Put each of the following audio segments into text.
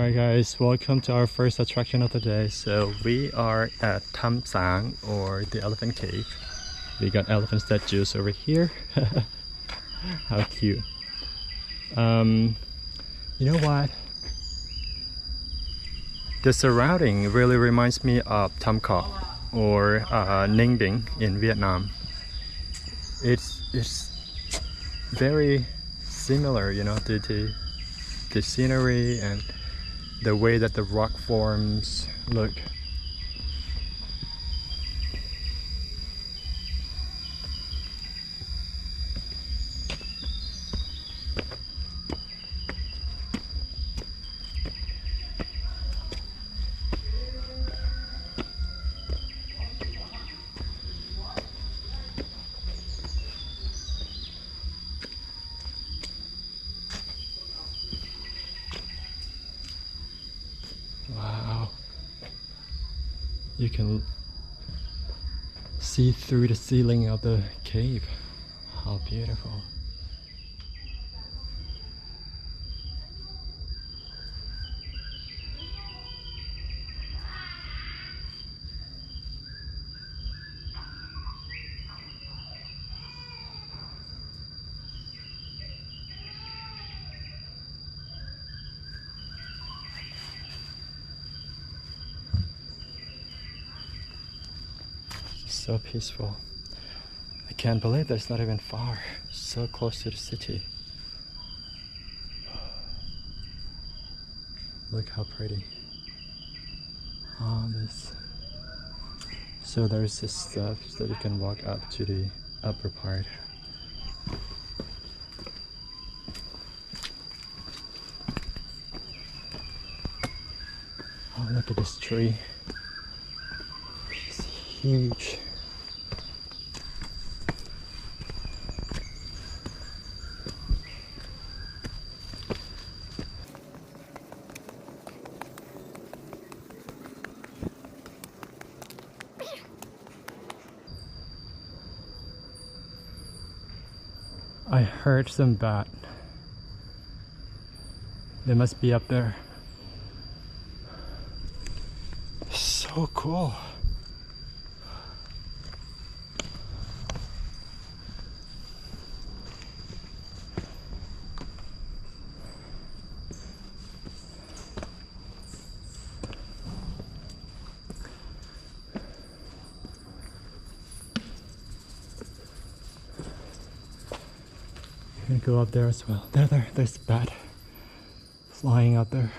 Alright guys, welcome to our first attraction of the day. So we are at Tham Sang, or the elephant cave. We got elephant statues over here. How cute. You know what? The surrounding really reminds me of Thakhek or Ninh Bình in Vietnam. It's very similar, you know, the scenery and the way that the rock forms look. Wow, you can see through the ceiling of the cave. How beautiful. So peaceful. I can't believe that it's not even far. So close to the city. Look how pretty. Oh, this. So there's this stuff that you can walk up to the upper part. Oh, look at this tree. It's huge. I heard some bat. They must be up there. So cool. You can go up there as well. There's a bat flying out there.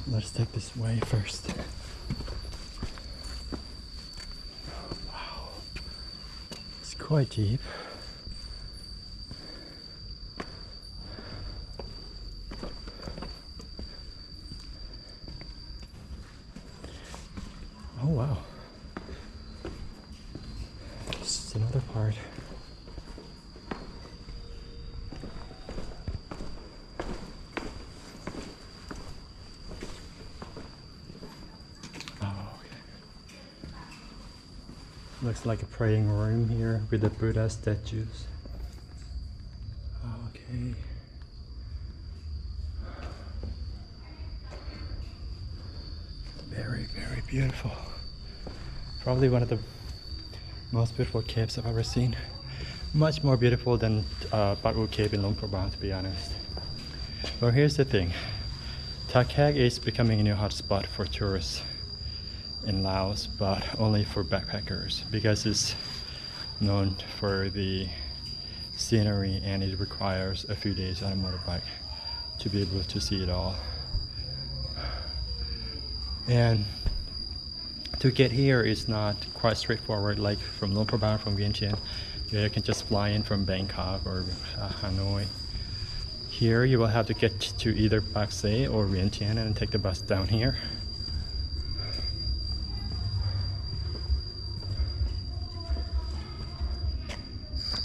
Let's take this way first. Wow, it's quite deep. Oh wow. This is another part. Oh, okay. Looks like a praying room here with the Buddha statues. Okay. Very, very beautiful. Probably one of the most beautiful caves I've ever seen. Much more beautiful than Baku Cave in Luang Prabang, to be honest. Well, here's the thing. Thakhek is becoming a new hotspot for tourists in Laos, but only for backpackers because it's known for the scenery and it requires a few days on a motorbike to be able to see it all. And to get here is not quite straightforward, like from Luang Prabang, from Vientiane. You can just fly in from Bangkok or Hanoi. Here you will have to get to either Pak Se or Vientiane and take the bus down here.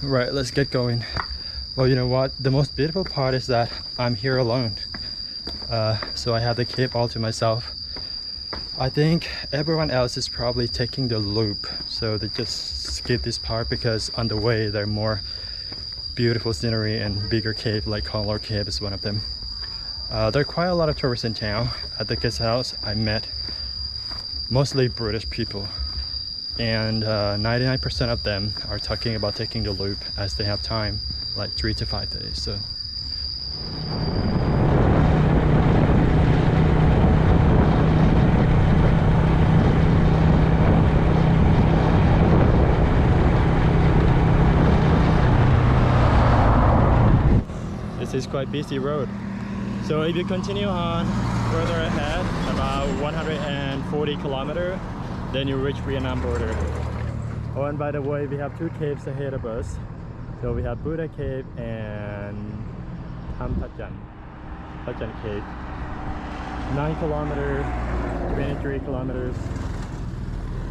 Right, let's get going. Well, you know what? The most beautiful part is that I'm here alone. So I have the cave all to myself. I think everyone else is probably taking the loop, so they just skip this part because on the way there are more beautiful scenery and bigger cave like Color Cave is one of them. There are quite a lot of tourists in town. At the guest house I met mostly British people, and 99% of them are talking about taking the loop as they have time, like 3 to 5 days. So this is quite busy road. So if you continue on further ahead, about 140 kilometers, then you reach Vietnam border. Oh, and by the way, we have 2 caves ahead of us. So we have Buddha Cave and Tham Thachan Cave. 9 kilometers, 23 kilometers.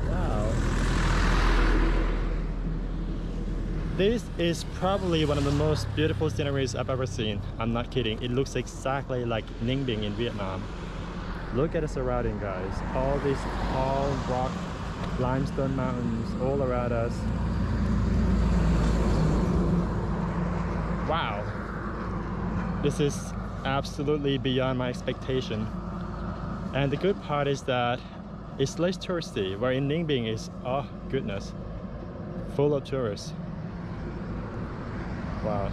Wow. This is probably one of the most beautiful sceneries I've ever seen. I'm not kidding. It looks exactly like Ninh Bình in Vietnam. Look at the surrounding, guys. All these tall rock limestone mountains all around us. Wow. This is absolutely beyond my expectation. And the good part is that it's less touristy, where in Ninh Bình is, oh goodness, full of tourists. Wow.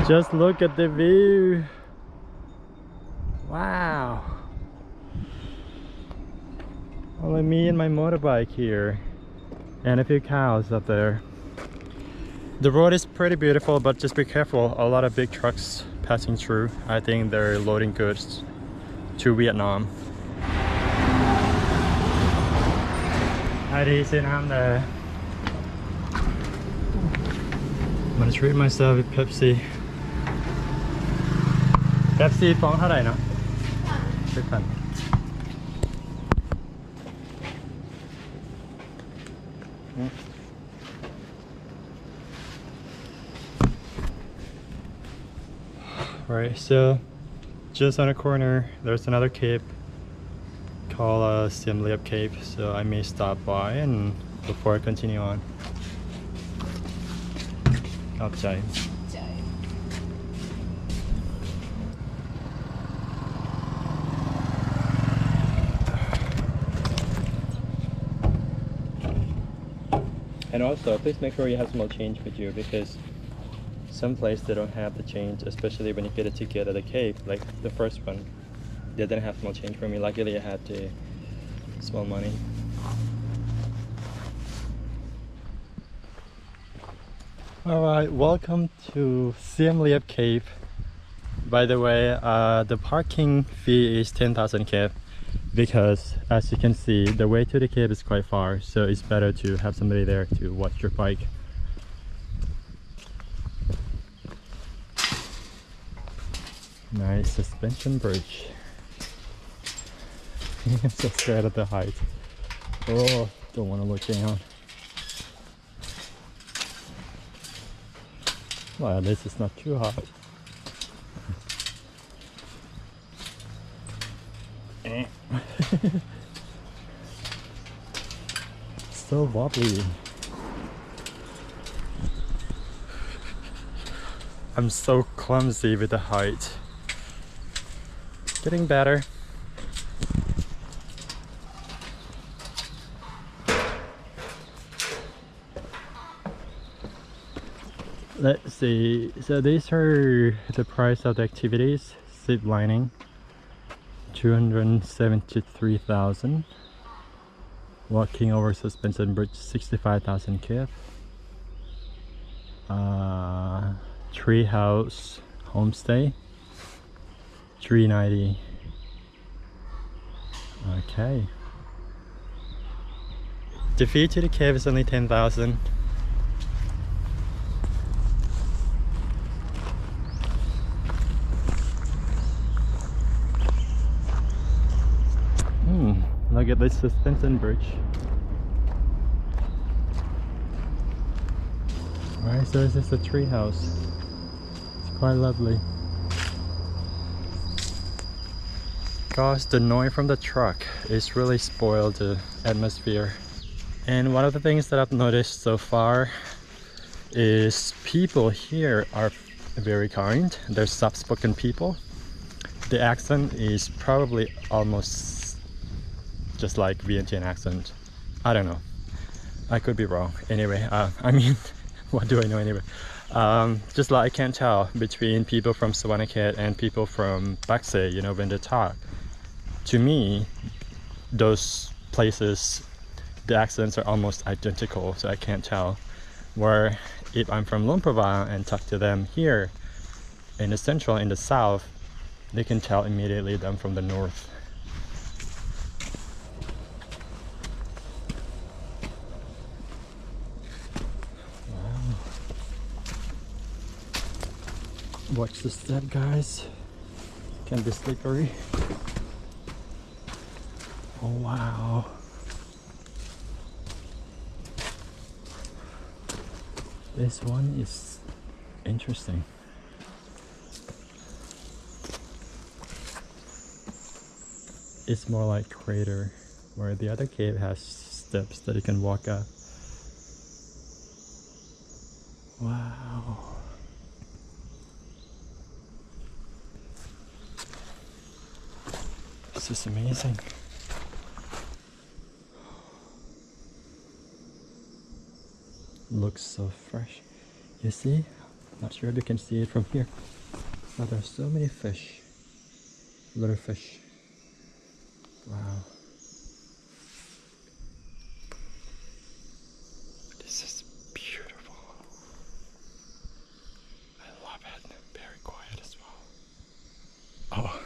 Just look at the view. Wow. Only me and my motorbike here, and a few cows up there. The road is pretty beautiful, but just be careful. A lot of big trucks passing through. I think they're loading goods to Vietnam. I đi xin ham nè. I'm gonna treat myself with Pepsi. Pepsi ฟองเท่าไหร่เนาะ10,000. Right, so just on a corner there's another cave called Siem Reap Cave, so I may stop by and before I continue on. Outside. And also, please make sure you have small change with you, because some places they don't have the change, especially when you get a ticket at the cave, like the first one. They didn't have small change for me. Luckily, I had the small money. Alright, welcome to Siem Reap Cave. By the way, the parking fee is 10,000 KEP, because as you can see, the way to the cave is quite far, so it's better to have somebody there to watch your bike. Nice suspension bridge. I'm so scared of the height. Oh, don't want to look down. Well, at least it's not too hot. So wobbly. I'm so clumsy with the height. Getting better. Let's see, so these are the price of the activities. Zip lining, 273,000. Walking over suspension bridge, 65,000 KEP. Tree house homestay, 390. Okay. The fee to the cave is only 10,000. Look at this suspension bridge. Alright, so this is the tree house. It's quite lovely. Because the noise from the truck is really spoiled the atmosphere. And one of the things that I've noticed so far is people here are very kind. They're soft-spoken people. The accent is probably almost just like Vientiane accent. I don't know. I could be wrong. Anyway, I mean, what do I know anyway? Just like I can't tell between people from Thakhek and people from Paksay, you know, when they talk. To me, those places, the accents are almost identical, so I can't tell. Where if I'm from Luang Prabang and talk to them here in the central, in the south, they can tell immediately that I'm from the north. Wow. Watch the step, guys. Can be slippery. Oh wow. This one is interesting. It's more like crater, where the other cave has steps that you can walk up. Wow. This is amazing. Looks so fresh. You see? Not sure if you can see it from here, but there's so many fish. Little fish. Wow. This is beautiful. I love it. Very quiet as well. Oh,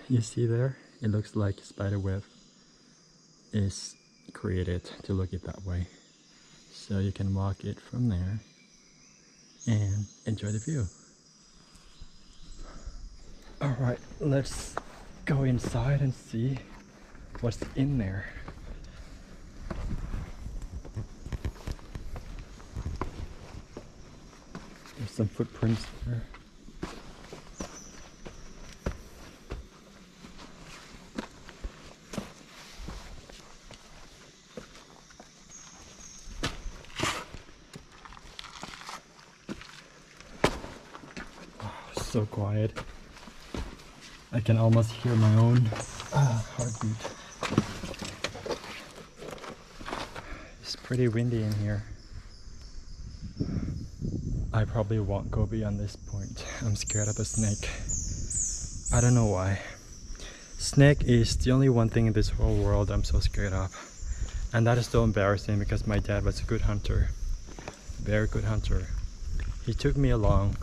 you see there? It looks like a spider web is created to look it that way. So you can walk it from there and enjoy the view. Alright, let's go inside and see what's in there. There's some footprints there. So quiet. I can almost hear my own heartbeat. It's pretty windy in here. I probably won't go beyond this point. I'm scared of a snake. I don't know why. Snake is the only one thing in this whole world I'm so scared of. And that is so embarrassing because my dad was a good hunter. Very good hunter. He took me along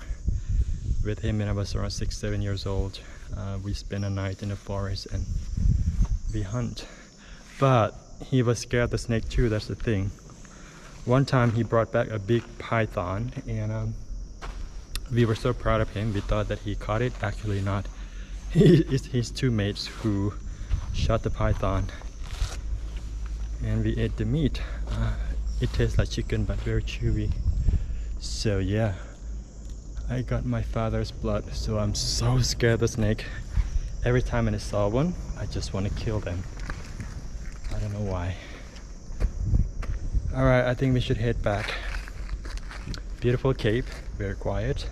with him when I was around 6-7 years old. We spent a night in the forest and we hunt. But he was scared of the snake too, that's the thing. One time he brought back a big python and we were so proud of him. We thought that he caught it. Actually not. It's his two mates who shot the python. And we ate the meat. It tastes like chicken but very chewy. So yeah. I got my father's blood, so I'm so scared of the snake. Every time I saw one, I just want to kill them. I don't know why. Alright, I think we should head back. Beautiful cave, very quiet.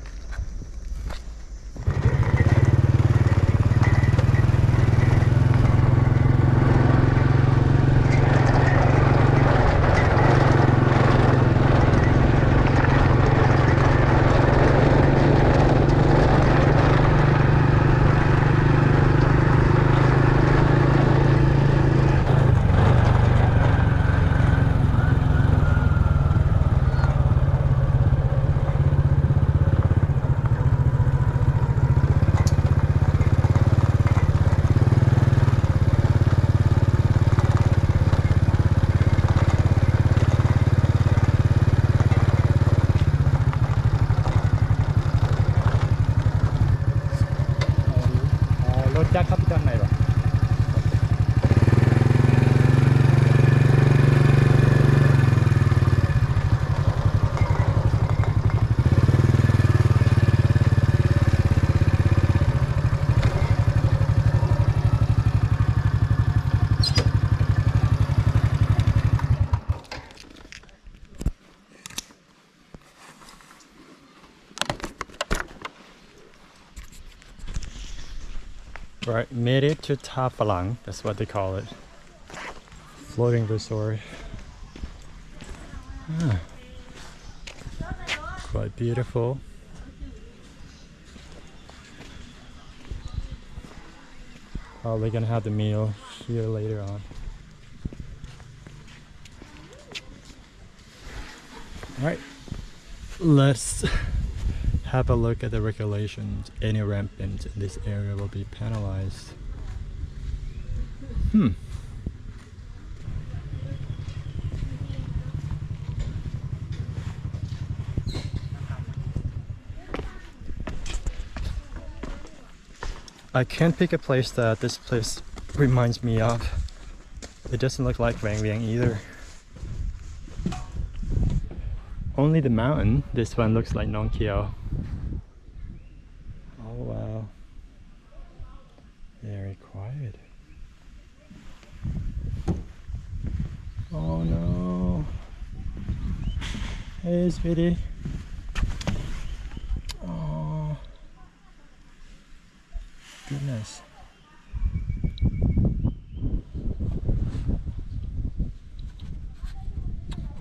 Right, made it to Ta Phalang, that's what they call it. Floating resort. Ah, quite beautiful. Probably gonna have the meal here later on. Alright, let's have a look at the regulations. Any rampant in this area will be penalized. I can't pick a place that this place reminds me of. It doesn't look like Vang Vieng either. Only the mountain. This one looks like Nong Keo. Oh wow. Very quiet. Oh no. Hey sweetie. Oh goodness.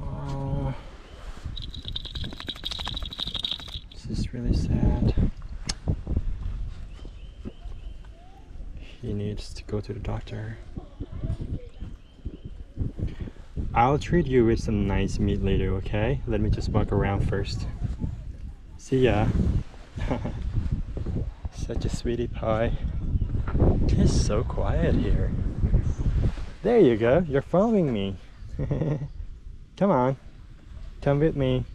Oh, this is really sad. He needs to go to the doctor. I'll treat you with some nice meat later, okay? Let me just walk around first. See ya. Such a sweetie pie. It's so quiet here. There you go, you're following me. Come on, come with me.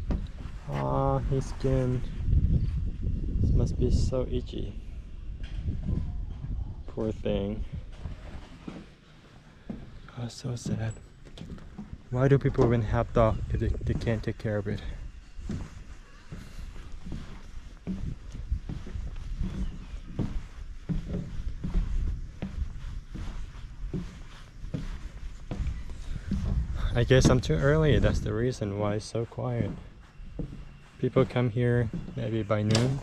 Aw, his skin. This must be so itchy. Poor thing. Oh, so sad. Why do people even have dogs if they can't take care of it? I guess I'm too early. That's the reason why it's so quiet. People come here maybe by noon.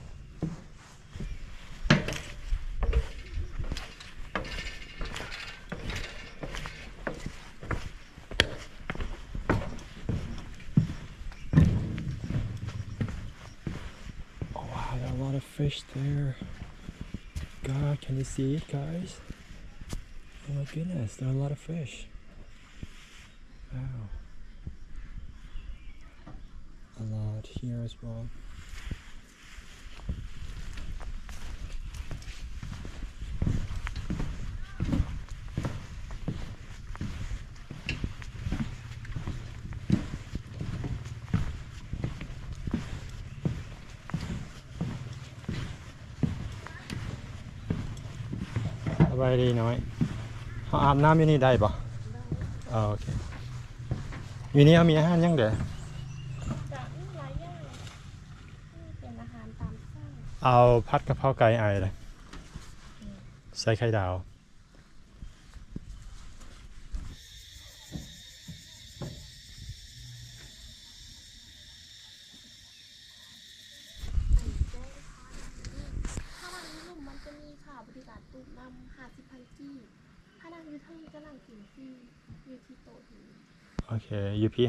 Oh wow, there are a lot of fish there. God, can you see it, guys? Oh my goodness, there are a lot of fish. Wow. A lot here as well. Alrighty, nói. Họอาบน้ำอยู่นี่ได้ปะอ๋อโอเคอยู่นี่มีอาหารยังเด้อ จะมีหลายอย่างเป็นอาหารตามสั่ง เอาผัดกะเพราไก่ไอเลยใส่ไข่ดาว ถ้าทางนี้ลุ่มมันจะมีค่ะบริการตู้นำ50,000กีถ้าทางนี้เท่านี้ก็นั่งกินฟรีอยู่ที่โต๊ะนี้ โอเค UP 50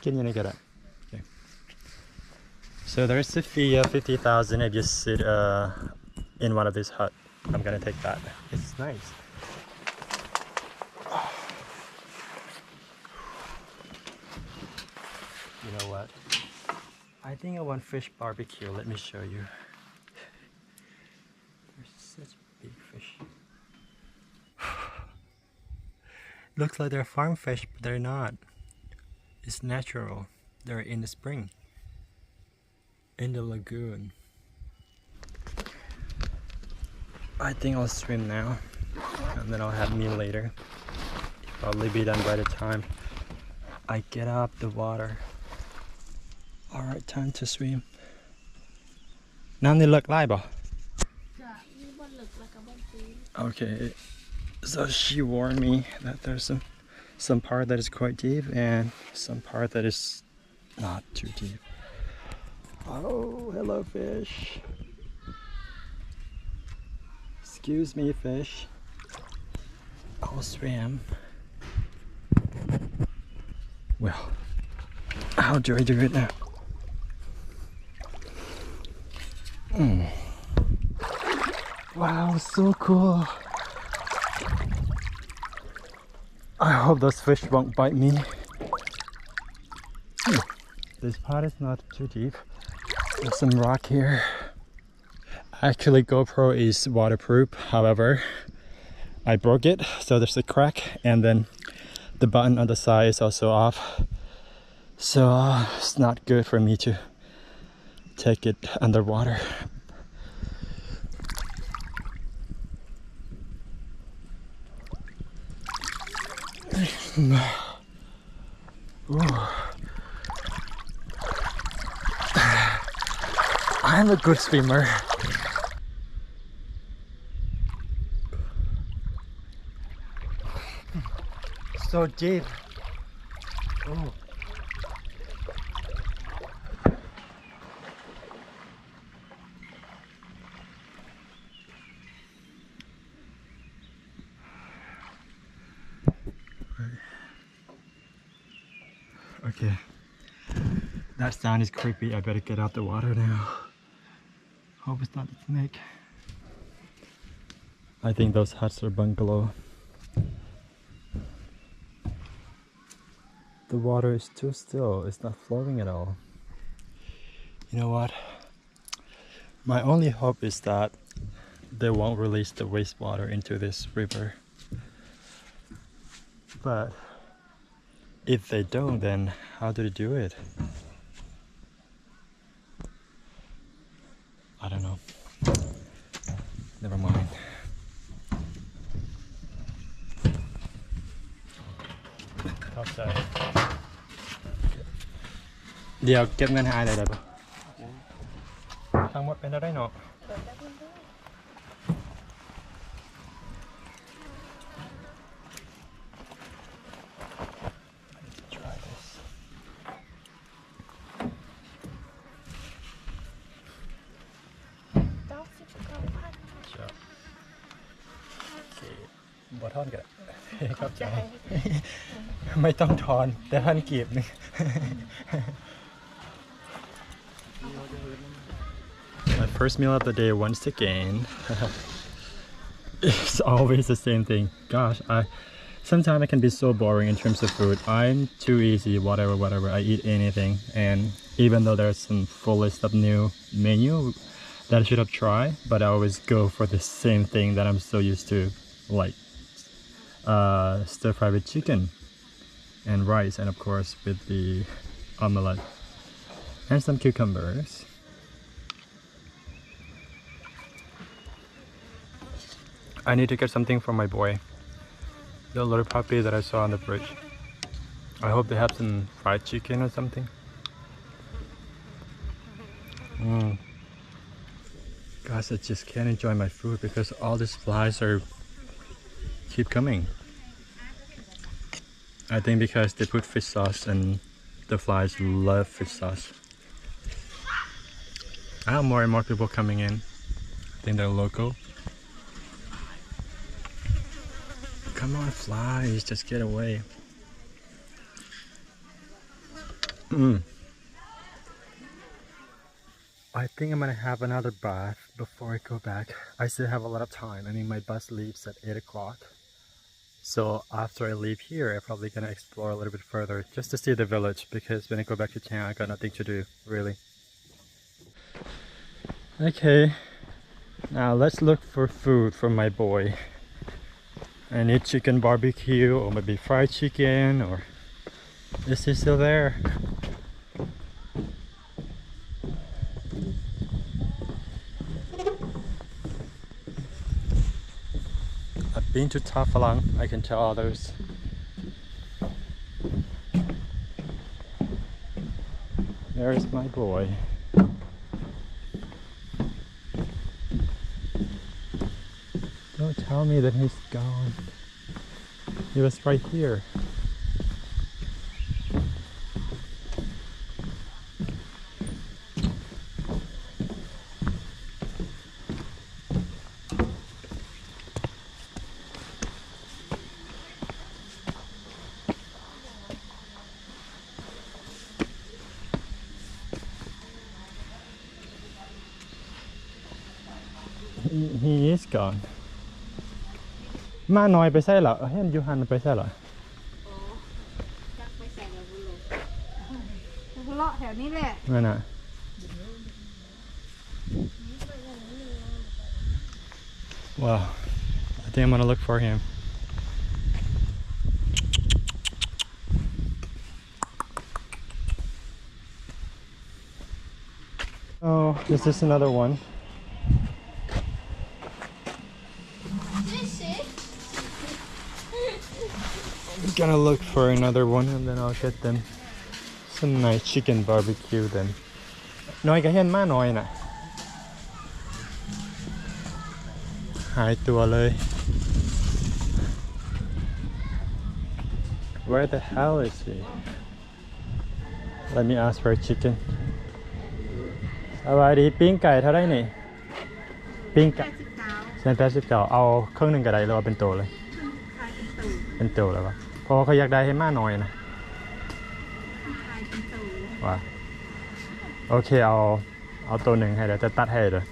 กินยังไงก็ได้ Okay. So there's the fee of 50,000 if you sit in one of these huts. I'm gonna take that. It's nice. You know what? I think I want fish barbecue. Let me show you. There's such big fish. Looks like they're farm fish, but they're not. It's natural. They're in the spring. In the lagoon. I think I'll swim now. And then I'll have meal later. Probably be done by the time I get up the water. Alright, time to swim. น้ำนี่เลิกไล่ป่ะ จะมีบนลึกแล้วก็บนตื้น Okay, so she warned me that there's some part that is quite deep and some part that is not too deep. Oh, hello fish. Excuse me, fish. I'll swim. Well, how do I do it now? Wow, so cool. I hope those fish won't bite me. This part is not too deep. There's some rock here. Actually, GoPro is waterproof. However, I broke it, so there's a crack, and then the button on the side is also off. So it's not good for me to take it underwater. I'm a good swimmer. So deep. Oh. Okay, that sound is creepy. I better get out the water now. Hope it's not a snake. I think those huts are bungalow. The water is too still. It's not flowing at all. You know what? My only hope is that they won't release the wastewater into this river. But if they don't, then how do they do it? I don't know. Never mind. Outside. เดี๋ยวเก็บเงินให้อายได้ปะทั้งหมดเป็นอะไรเนาะ Try this. Sure. Okay. บ่ทอนกันขอบใจ ไม่ต้องทอนแต่ท่านกีบนึง My first meal of the day once again. It's always the same thing. Gosh, sometimes I can be so boring in terms of food. I'm too easy, whatever. I eat anything, and even though there's some full list of new menu that I should have tried, but I always go for the same thing that I'm so used to, like stir fry with chicken and rice, and of course with the omelette and some cucumbers. I need to get something for my boy, the little puppy that I saw on the bridge. I hope they have some fried chicken or something. Guys, I just can't enjoy my food because all these flies keep coming. I think because they put fish sauce and the flies love fish sauce. I have more and more people coming in. I think they're local. Come on, flies, just get away. I think I'm gonna have another bath before I go back. I still have a lot of time. I mean, my bus leaves at 8 o'clock. So after I leave here, I'm probably gonna explore a little bit further just to see the village, because when I go back to town, I got nothing to do, really. Okay, now let's look for food for my boy. I need chicken barbecue, or maybe fried chicken, or is he still there? I've been to Thakhek, I can tell others. There's my boy. Don't tell me that he's gone. He was right here. he is gone มาน้อยไปใส่เหรอเห็นยูฮันไปใส่เหรอ จักไปใส่กับบุโรบุโรแถวนี้แหละ นั่นน่ะ Wow, I think I'm gonna look for him. Oh, this is another one. I'm gonna look for another one and then I'll get them some nice chicken barbecue then. น้อยก็เห็นมาน้อยน่ะหายตัวเลย Where the hell is he? Let me ask for a chicken. สวัสดีปิ้งไก่เท่าไรนี่ปิ้งไก่89เอาครึ่งหนึ่งก็ได้หรือว่าเป็นตัวเลยเป็นตัวแล้วปะเพราะเขาอยากได้ให้มากน้อยนะว่าโอเคเอาตัวหนึ่งให้เดี๋ยวจะตัดให้เลย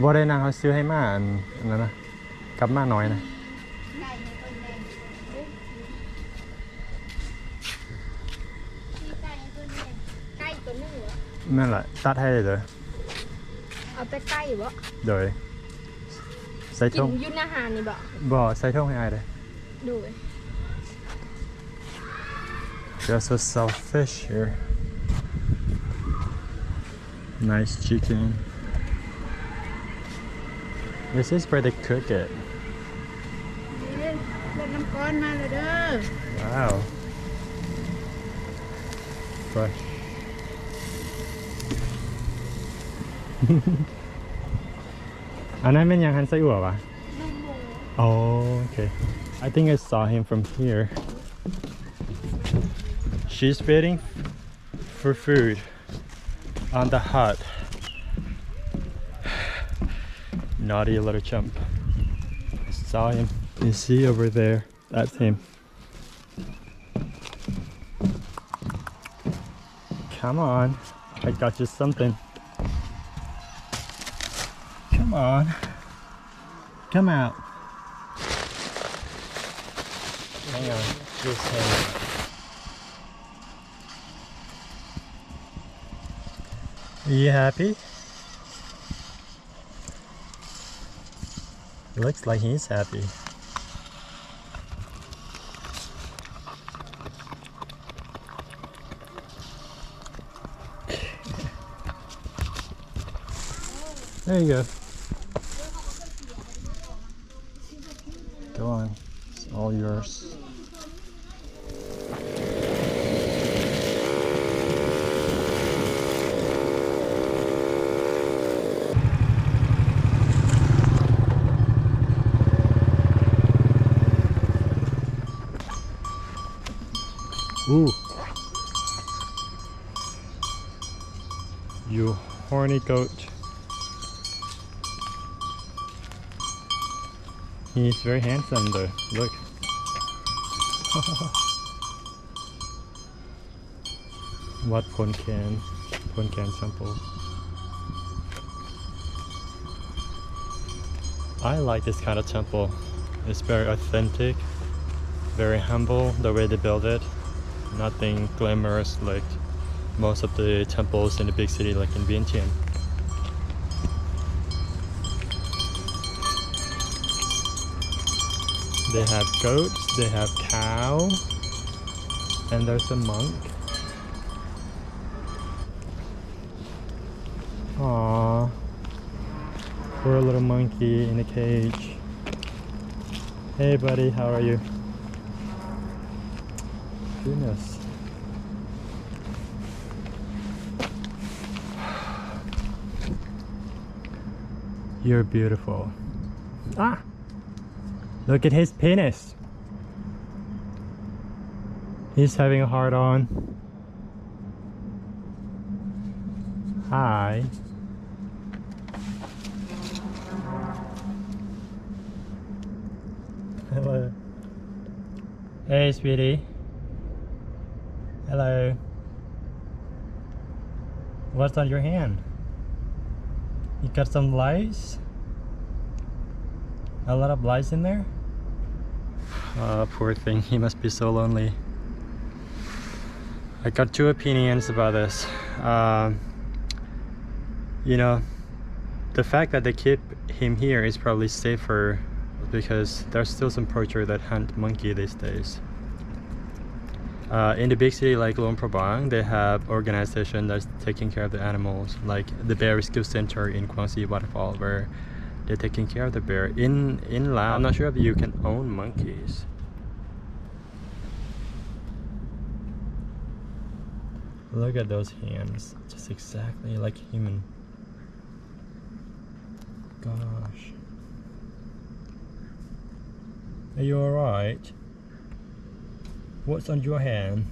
บ่ได้นางเขาซื้อให้มาอันนั้นนะกับมาน้อยนะนั่นแหละตัดให้เลยเอาแต่ไก่บ่โดยใส่ท่งกินยุ่นอาหารนี่บ่ใส่ท่งให้อายเลย ดู Just a selfish here. Nice chicken. This is where they cook it. เล่นน้ำก้อนมาเลยเด้อ Wow. Fresh. Anand เป็นยังหันไส้อั่วปะ Oh, okay. I think I saw him from here. She's waiting for food on the hut. Naughty little chump. I saw him. You see over there? That's him. Come on. I got you something. Come on. Come out. Hang on. Just hang on. Are you happy? Looks like he's happy. There you go. Go on. It's all yours. Ooh. You horny goat. He's very handsome though. Look. What Poncan temple. I like this kind of temple. It's very authentic, very humble the way they build it. Nothing glamorous like most of the temples in the big city like in Vientiane. They have goats, they have cow, and there's a monk. Aww, poor little monkey in a cage. Hey buddy, how are you? Goodness. You're beautiful. Ah! Look at his penis. He's having a hard on. Hi. Hello. Hey, sweetie. Hello. What's on your hand? You got some lice? A lot of lice in there? Poor thing, he must be so lonely. I got two opinions about this. You know, the fact that they keep him here is probably safer because there's still some poacher that hunt monkey these days. In the big city like Luang Prabang, they have organization that's taking care of the animals, like the Bear Rescue Center in Guangxi Waterfall, where they're taking care of the bear. In Laos, I'm not sure if you can own monkeys. Look at those hands, just exactly like human. Gosh. Are you alright? What's on your hand?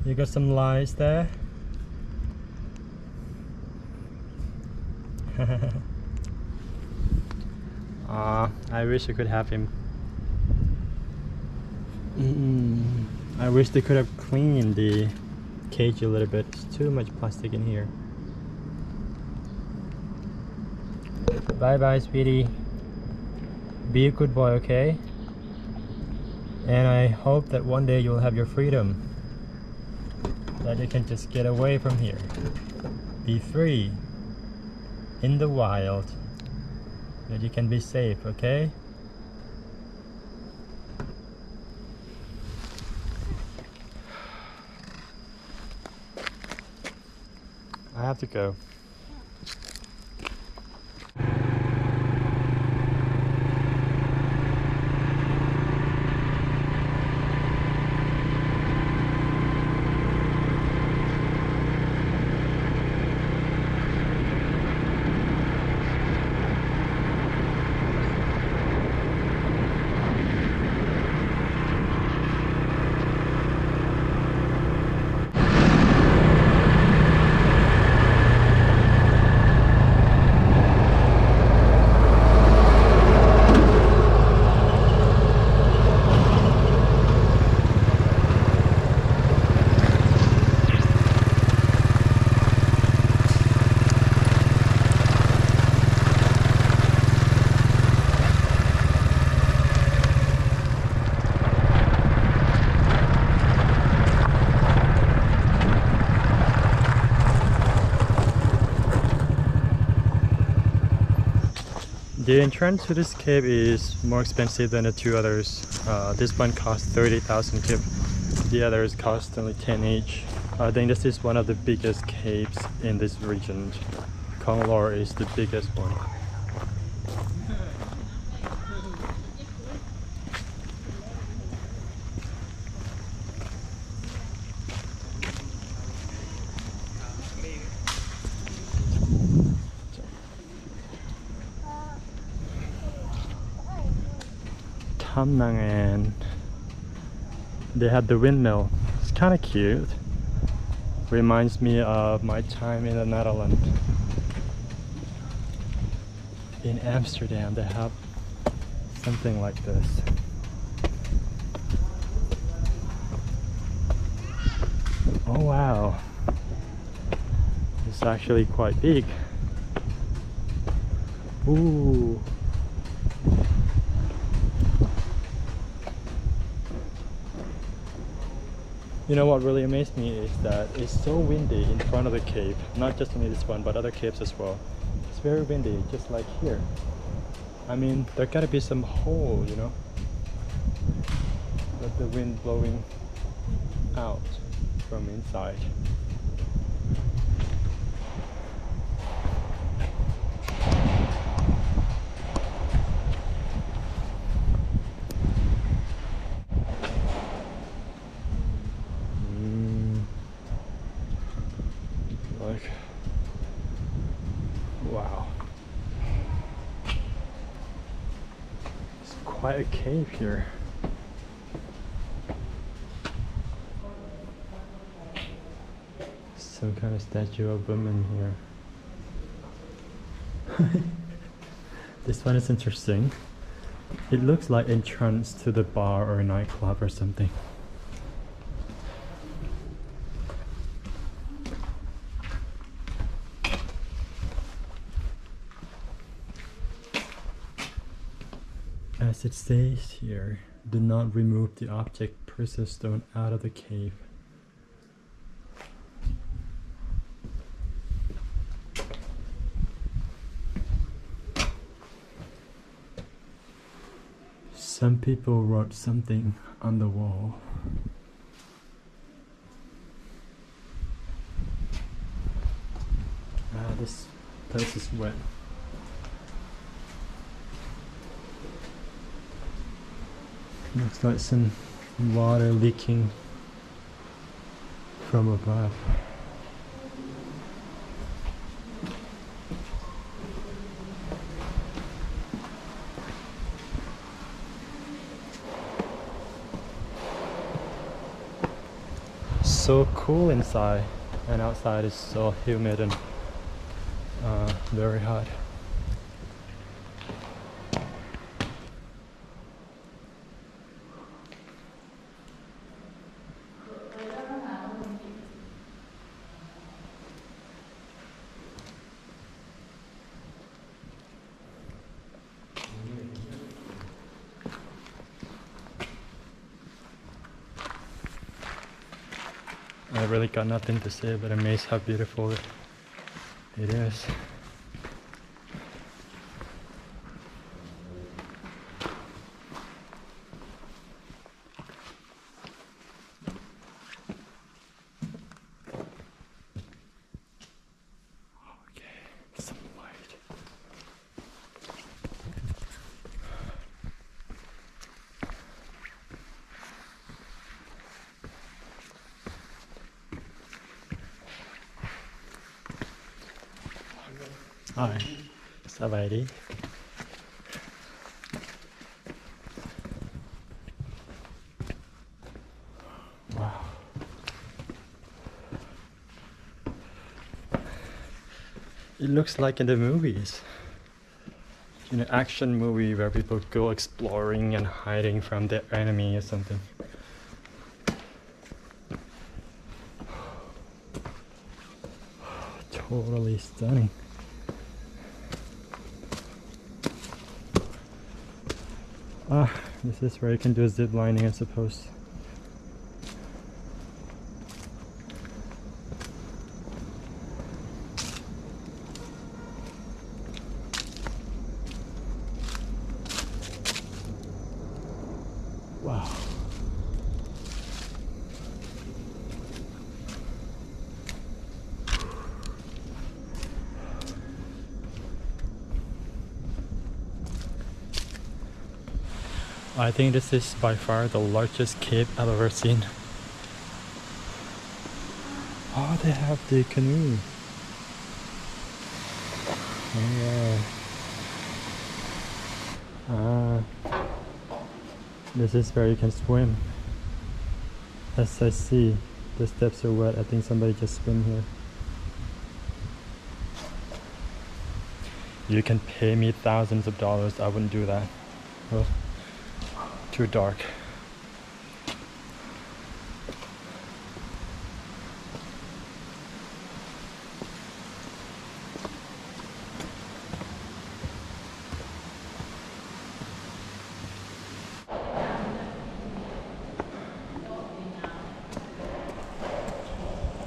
You got some lice there? I wish I could have him. I wish they could have cleaned the cage a little bit. There's too much plastic in here. Bye bye, sweetie. Be a good boy, okay? And I hope that one day you'll have your freedom. That you can just get away from here. Be free. In the wild. That you can be safe, okay? I have to go. The entrance to this cave is more expensive than the two others. This one costs 30,000 kip. The others cost only 10 each. I think this is one of the biggest caves in this region. Konglor is the biggest one. And they have the windmill. It's kind of cute. Reminds me of my time in the Netherlands. In Amsterdam they have something like this. Oh wow, it's actually quite big. Ooh. You know what really amazed me is that it's so windy in front of the cave. Not just only this one, but other caves as well. It's very windy, just like here. I mean, there gotta be some hole, you know? With the wind blowing out from inside. Wow. It's quite a cave here. Some kind of statue of woman here. This one is interesting. It looks like entrance to the bar or a nightclub or something. As it says here, do not remove the object precious stone out of the cave. Some people wrote something on the wall. This place is wet. Looks like some water leaking from above. So cool inside, and outside is so humid and very hot. I really got nothing to say, but amazed how beautiful it is. Okay, some light. Hi, Savadi. Wow. It looks like in the movies. In an action movie where people go exploring and hiding from their enemy or something. Totally stunning. Ah, this is where you can do zip lining, I suppose. Wow. I think this is by far the largest cave I've ever seen. Oh, they have the canoe. Oh, yeah. This is where you can swim. As I see, the steps are wet. I think somebody just swim here. You can pay me thousands of dollars. I wouldn't do that. Well, too dark.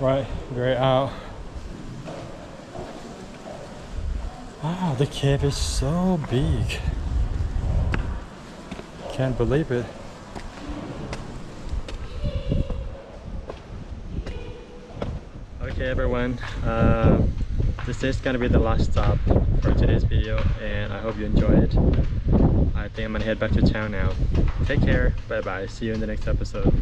Right, we're out. Wow, the cave is so big. Can't believe it. Okay everyone, this is gonna be the last stop for today's video, and I hope you enjoy it. I think I'm gonna head back to town now. Take care, bye bye, see you in the next episode.